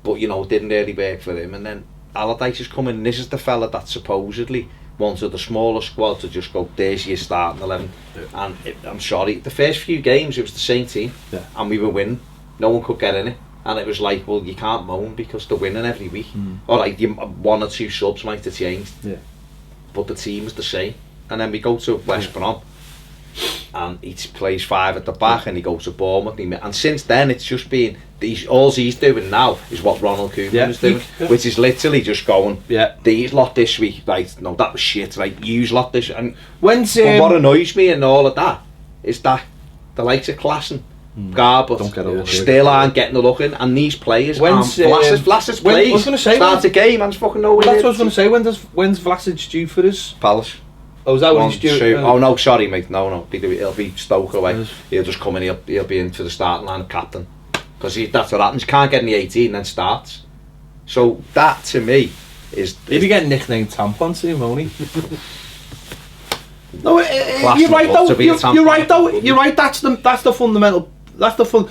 S2: but it didn't really work for him. And then Allardyce is coming, and this is the fella that supposedly wanted the smaller squad to just go, there's your starting 11. And I'm sorry, the first few games it was the same team, and we were winning. No one could get in it, and it was like, well, you can't moan because they're winning every week. Alright, 1 or 2 subs might have changed, but the team was the same. And then we go to West Brom, and he plays 5 at the back, and he goes to Bournemouth, and since then it's just been all he's doing now is what Ronald Koeman was doing, which is literally just going, these lot this week, right, no, that was shit, right, use lot this, and but what annoys me and all of that is that the likes of Klassen, Garbutt still aren't getting a look in, and these players Vlasic's plays, starts a game and it's fucking nowhere.
S1: That's what I was going to say. When's Vlasic due for us?
S2: Palace.
S1: Oh, is that when he's due?
S2: Oh no, sorry mate, no, it'll be Stoke away. He'll just come in, he'll be in for the starting line of captain, because that's what happens. You can't get in the 18 and then starts. So that to me is...
S1: He'll be getting nicknamed Tampon soon, won't he? No, you're right though. You're right. That's the fundamental. That's the fun.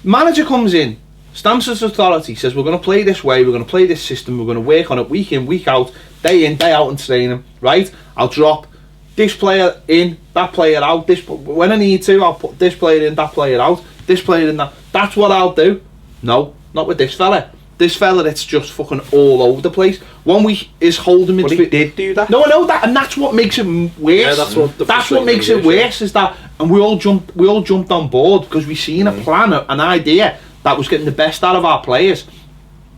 S1: Manager comes in, stamps his authority, says we're going to play this way, we're going to play this system, we're going to work on it week in, week out, day in, day out, and training. Right? I'll drop this player in, that player out. When I need to, I'll put this player in, that player out, this player in, that. That's what I'll do. No, not with this fella. This fella, it's just fucking all over the place. 1 week is holding midfield.
S2: But he did do that.
S1: No, I know that, and that's what makes it worse. Yeah, that's what makes it worse. Is that, and we all jumped on board because we seen a plan, an idea that was getting the best out of our players,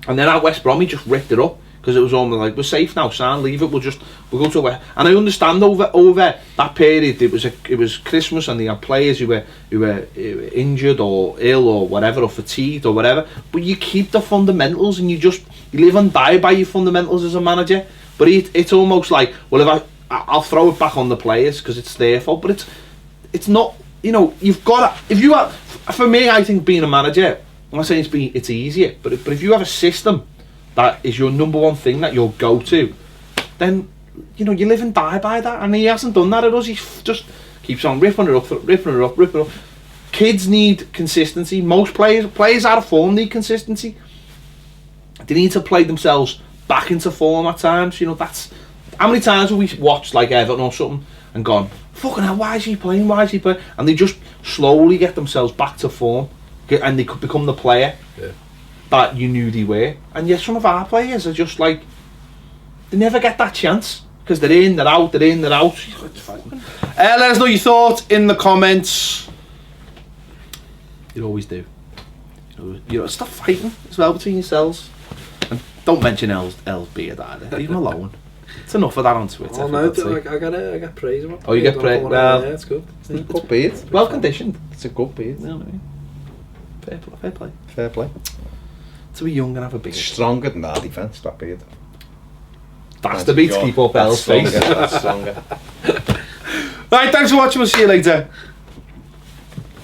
S1: and then at West Brom he just ripped it up because it was almost like, we're safe now, son, leave it. We'll go to West. And I understand over that period it was Christmas and they had players who were injured or ill or whatever, or fatigued or whatever. But you keep the fundamentals and you live and die by your fundamentals as a manager. But it's almost like, well, I'll throw it back on the players because it's their fault. But it's not. You've got to, if you have. For me, I think being a manager, I'm not saying it's easier, but if you have a system that is your number one thing that you'll go to, then you live and die by that. And he hasn't done that at us. He just keeps on ripping it up. kids need consistency. Most players out of form need consistency. They need to play themselves back into form at times. You know, that's how many times have we watched like Everton or something and gone, fucking hell, why is he playing? And they just slowly get themselves back to form, and they could become the player that you knew they were. And yet some of our players are just like, they never get that chance because they're in, they're out. Let us know your thoughts in the comments. You always do. You know, stop fighting as well between yourselves. And don't mention L's beard either. Leave him alone. It's enough of that on Twitter.
S3: Oh no, I get praise.
S1: Oh, you get praise? Well,
S3: yeah, it's good.
S2: It's a good beard.
S1: Well conditioned.
S2: It's a good beard.
S1: You know what I mean? Fair play.
S2: Fair play.
S1: To be young and have a beard.
S2: Stronger than our defence, that beard.
S1: That's the beat to keep up L's face.
S2: That's stronger.
S1: Right, thanks for watching. We'll see you later.